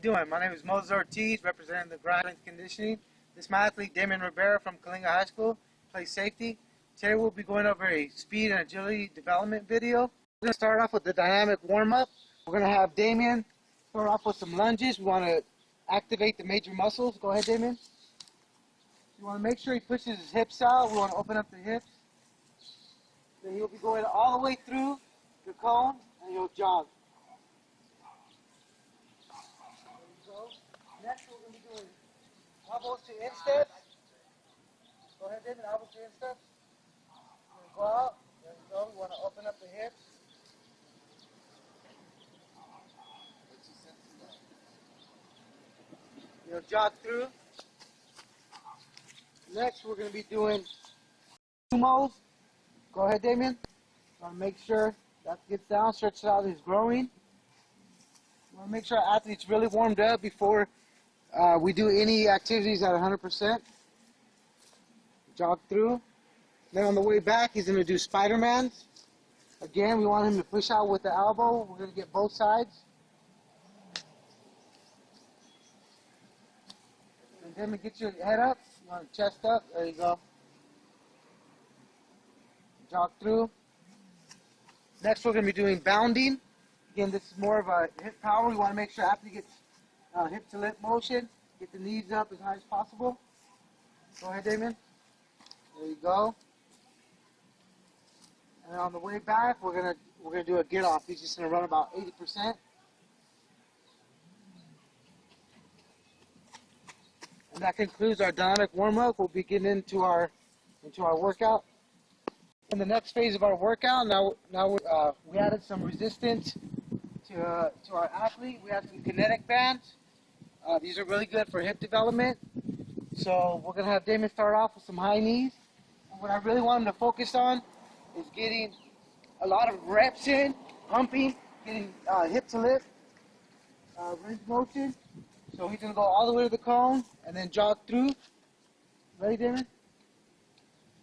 Doing? My name is Moses Ortiz, representing the ground strength conditioning. This is my athlete, Damon Rivera from Kalinga High School, plays safety. Today we'll be going over a speed and agility development video. We're going to start off with the dynamic warm-up. We're going to have Damien start off with some lunges. We want to activate the major muscles. Go ahead, Damien. You want to make sure he pushes his hips out. We want to open up the hips. Then he'll be going all the way through the cone, and he'll jog. Next, we're going to be doing elbows to insteps. Go ahead, David, elbows to insteps. We're going to go out. There we go. We want to open up the hips. You'll jog through. Next, we're going to be doing sumos. Go ahead, Damien. Want to make sure that gets down, stretch it out, he's growing. Want to make sure our athlete's really warmed up before we do any activities at 100%. Jog through. Then on the way back, he's going to do Spider-Mans. Again, we want him to push out with the elbow. We're going to get both sides. And then get your head up. You want to chest up. There you go. Jog through. Next, we're going to be doing bounding. Again, this is more of a hip power. We want to make sure athlete gets hip to lip motion. Get the knees up as high as possible. Go ahead, Damien. There you go. And on the way back, we're gonna do a get off. He's just gonna run about 80%. And that concludes our dynamic warm up. We'll be getting into our workout. In the next phase of our workout, we added some resistance to our athlete. We have some kinetic bands. These are really good for hip development. So we're going to have Damon start off with some high knees. And what I really want him to focus on is getting a lot of reps in, pumping, getting hip to lip, range motion. So he's going to go all the way to the cone and then jog through. Ready, Damon?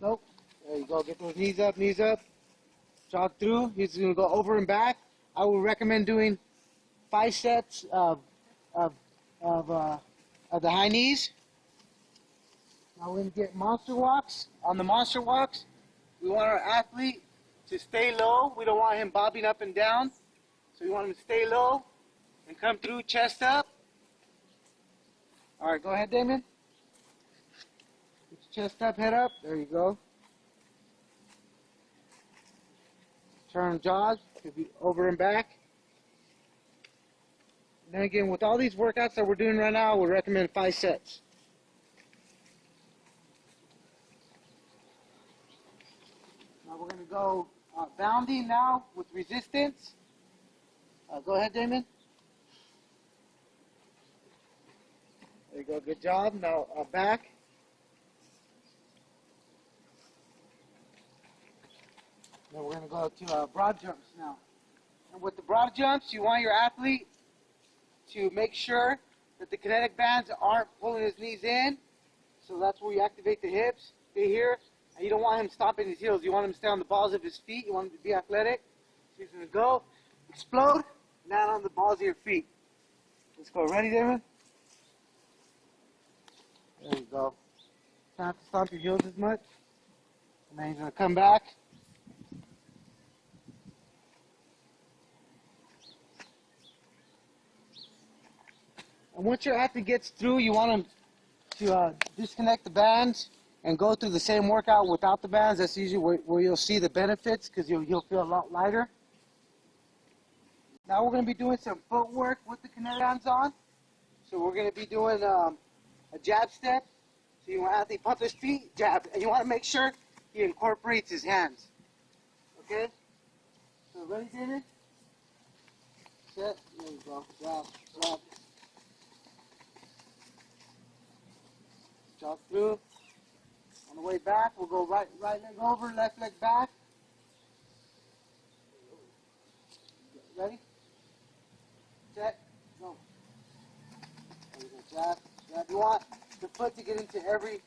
Nope. There you go. Get those knees up. Jog through. He's going to go over and back. I would recommend doing 5 sets of the high knees. Now we're going to get monster walks. On the monster walks, we want our athlete to stay low. We don't want him bobbing up and down. So we want him to stay low and come through chest up. All right, go ahead, Damon. Get your chest up, head up. There you go. Turn, jog. Could be over and back. And then again, with all these workouts that we're doing right now, we recommend 5 sets. Now we're going to go bounding now with resistance. Go ahead, Damon. There you go, good job. Now back. Now we're going to go to broad jumps now. And with the broad jumps, you want your athlete to make sure that the kinetic bands aren't pulling his knees in. So that's where you activate the hips. Stay here. And you don't want him stomping his heels. You want him to stay on the balls of his feet. You want him to be athletic. So he's going to go, explode, land on the balls of your feet. Let's go. Ready, Damon? There you go. Try not to stomp your heels as much. And then he's going to come back. And once your athlete gets through, you want him to disconnect the bands and go through the same workout without the bands. That's usually where you'll see the benefits because you'll feel a lot lighter. Now we're going to be doing some footwork with the kinetic bands on. So we're going to be doing a jab step. So you want athlete pump his feet, jab, and you want to make sure he incorporates his hands. Okay? So ready, David? Set. There you go. Jab, jab. Jog through. On the way back, we'll go right leg over, left leg back. Ready? Set. Go. There you go. Jab. Jab. You want the foot to get into every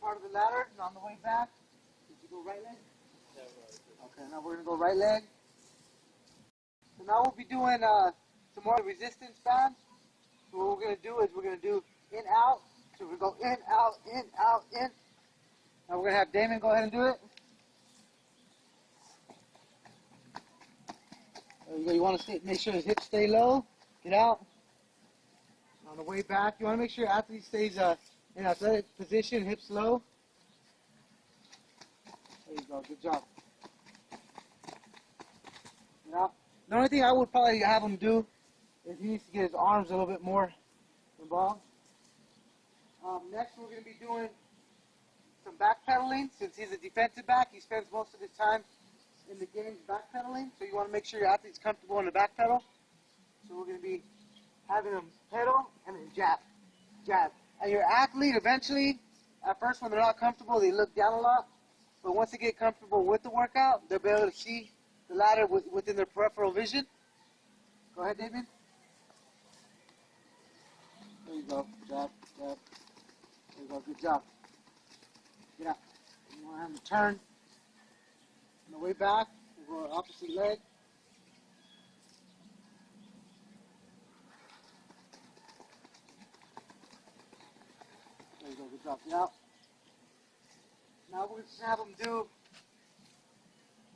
part of the ladder. And on the way back, did you go right leg? Yeah, right. Okay, now we're going to go right leg. So now we'll be doing some more resistance bands. So what we're going to do is we're going to do in, out. So we go in, out, in, out, in. Now we're going to have Damon go ahead and do it. There you go. You want to make sure his hips stay low. Get out. On the way back, you want to make sure your athlete stays in athletic position, hips low. There you go. Good job. Now, the only thing I would probably have him do is he needs to get his arms a little bit more involved. Next, we're going to be doing some backpedaling. Since he's a defensive back, he spends most of his time in the games backpedaling. So you want to make sure your athlete's comfortable in the back pedal. So we're going to be having him pedal and then jab, jab. And your athlete eventually, at first when they're not comfortable, they look down a lot. But once they get comfortable with the workout, they'll be able to see the ladder within their peripheral vision. Go ahead, David. There you go. Jab, jab. There you go. Good job. Get out. You want to have him turn. On the way back, we'll go opposite leg. There you go. Good job. Get out. Now we're just have them do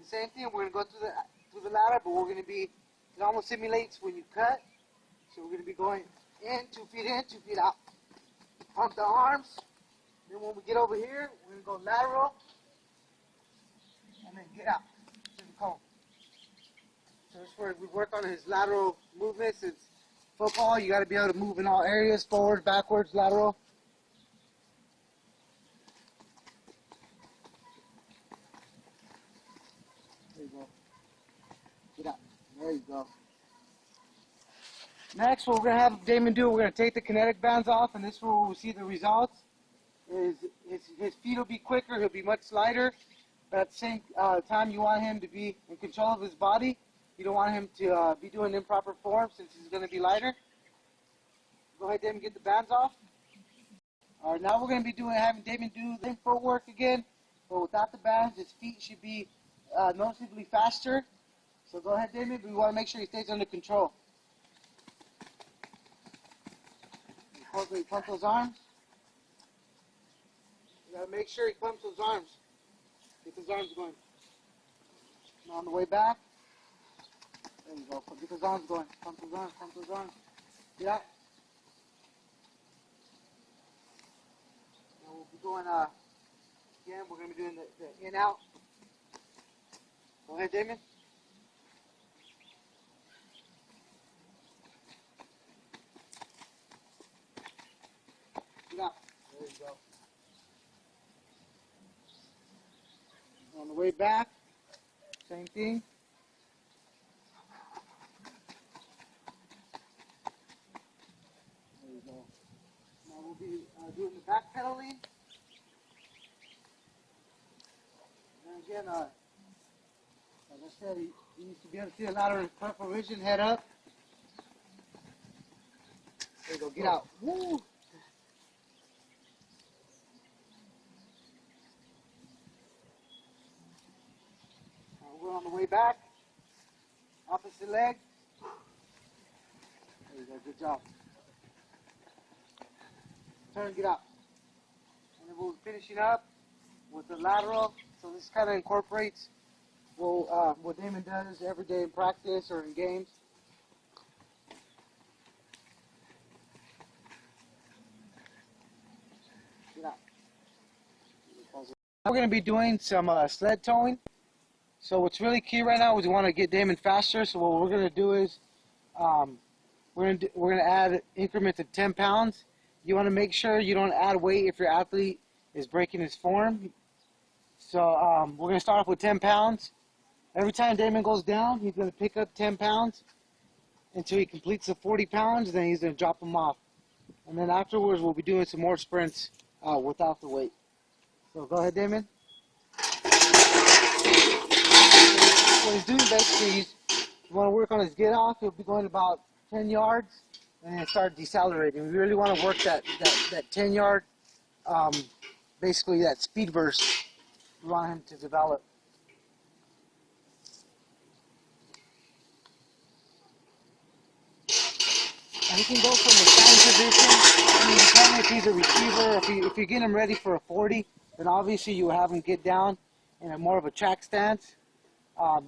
the same thing. We're going to go through the ladder, but we're going to be, it almost simulates when you cut. So we're going to be going in, 2 feet in, 2 feet out. Pump the arms. Then when we get over here, we're going to go lateral. And then get out to the cone. So that's where we work on his lateral movements. It's football. You got to be able to move in all areas, forward, backwards, lateral. There you go. Get out. There you go. Next, what we're going to have Damon do, we're going to take the kinetic bands off, and this is where we'll see the results. His feet will be quicker, he'll be much lighter, but at the same time you want him to be in control of his body. You don't want him to be doing improper form since he's going to be lighter. Go ahead, Damon, get the bands off. All right, now we're going to be having Damon do the footwork again, but without the bands, his feet should be noticeably faster. So go ahead, Damon, but we want to make sure he stays under control. You pump those arms. You gotta make sure he pumps those arms. Get those arms going. Now on the way back. There you go. Get those arms going. Pump those arms. Pump those arms. Get out. Now we'll be going again. We're gonna be doing the in out. Go ahead, Damon. Get out. There you go. On the way back, same thing. There you go. Now we'll be doing the back pedaling. And again, like I said, he needs to be able to see a ladder in peripheral vision, head up. There you go, get out. Woo! We're on the way back. Opposite leg. There you go, good job. Turn, get out. And then we'll be finishing up with the lateral. So this kind of incorporates what Damon does every day in practice or in games. Get out. We're going to be doing some sled towing. So what's really key right now is we want to get Damon faster. So what we're going to do is we're going to add increments of 10 pounds. You want to make sure you don't add weight if your athlete is breaking his form. So we're going to start off with 10 pounds. Every time Damon goes down, he's going to pick up 10 pounds until he completes the 40 pounds. Then he's going to drop them off. And then afterwards, we'll be doing some more sprints without the weight. So go ahead, Damon. What he's doing basically is you want to work on his get off. He'll be going about 10 yards and then start decelerating. We really want to work that 10 yard, basically that speed burst we want him to develop. And he can go from the standing position. I mean, depending if he's a receiver, if you get him ready for a 40, then obviously you have him get down in a more of a track stance.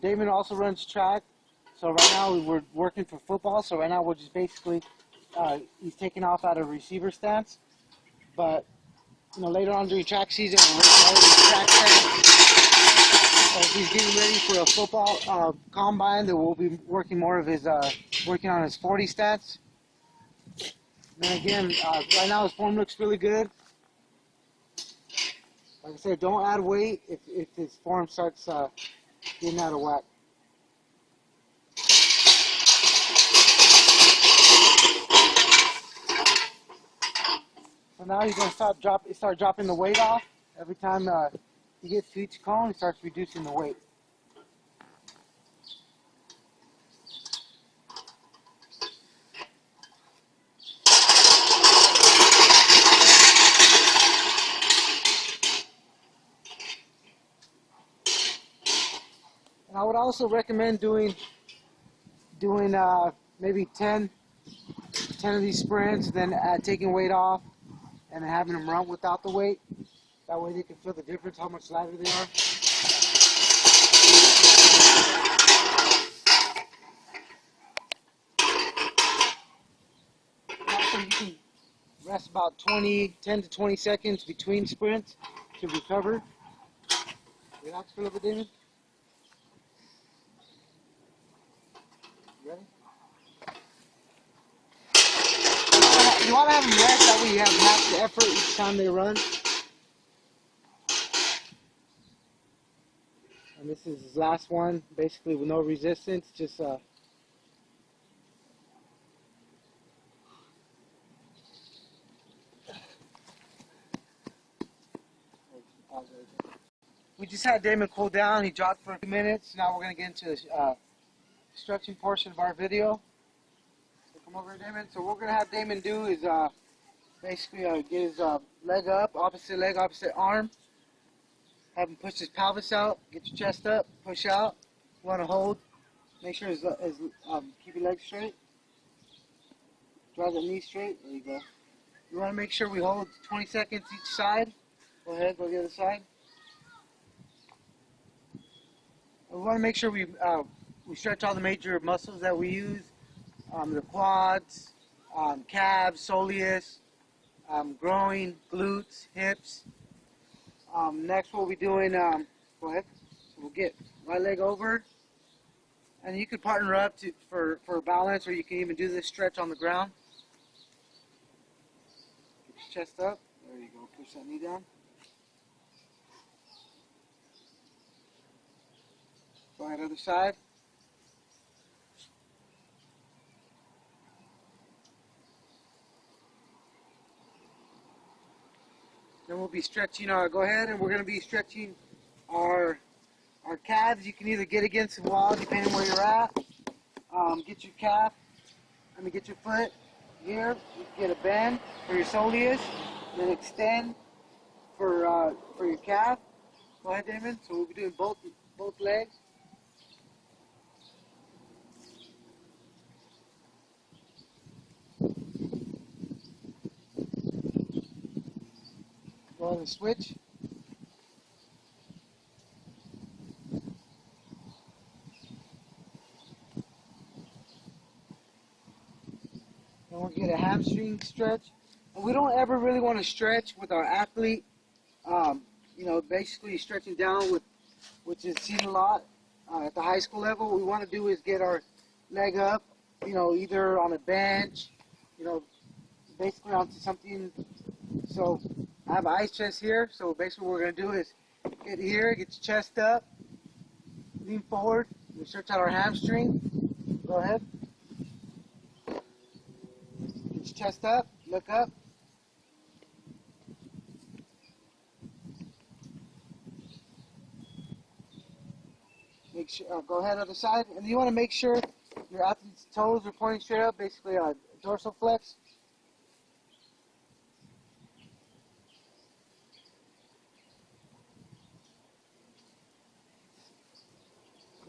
Damon also runs track. So right now we're working for football. So right now we're just basically, he's taking off out of receiver stance. But, you know, later on during track season, we're working out track stance. If he's getting ready for a football combine, then we'll be working more of his, working on his 40 stats. And then again, right now his form looks really good. Like I said, don't add weight if his form starts getting out of whack. So now he's going to start dropping the weight off. Every time he gets to each cone, he starts reducing the weight. And I would also recommend doing maybe 10 of these sprints, then taking weight off, and then having them run without the weight. That way they can feel the difference, how much lighter they are. Also, you can rest about 10 to 20 seconds between sprints to recover. Relax for a little bit, Damon. You ready? You want to have them rest, that way you have half the effort each time they run. And this is his last one, basically with no resistance, just we just had Damon cool down. He jogged for a few minutes. Now we're going to get into the stretching portion of our video. So come over here, Damon. So what we're going to have Damon do is basically get his leg up, opposite leg, opposite arm. Have him push his pelvis out, get your chest up, push out. You want to hold, make sure keep your legs straight. Drive the knee straight, there you go. You want to make sure we hold 20 seconds each side. Go ahead, go to the other side. We want to make sure we stretch all the major muscles that we use. The quads, calves, soleus, groin, glutes, hips. Next we'll be doing, go ahead. So we'll get right leg over. And you could partner up for balance, or you can even do this stretch on the ground. Get your chest up. There you go. Push that knee down. Go ahead, other side. Then we'll be stretching go ahead, and we're going to be stretching our calves. You can either get against the wall, depending where you're at. Get your calf, get your foot here. You can get a bend for your soleus, then extend for your calf. Go ahead, Damon. So we'll be doing both legs. Go ahead and switch. Then we'll get a hamstring stretch. And we don't ever really want to stretch with our athlete. Basically stretching down which is seen a lot at the high school level. What we want to do is get our leg up, either on a bench, basically onto something. So I have an ice chest here. So basically what we're going to do is get here, get your chest up, lean forward, we stretch out our hamstring. Go ahead. Get your chest up, look up. Make sure, go ahead other side. And you want to make sure your athlete's toes are pointing straight up, basically a dorsal flex.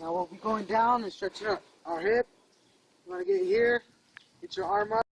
Now we'll be going down and stretching our hip. You want to get here, get your arm up.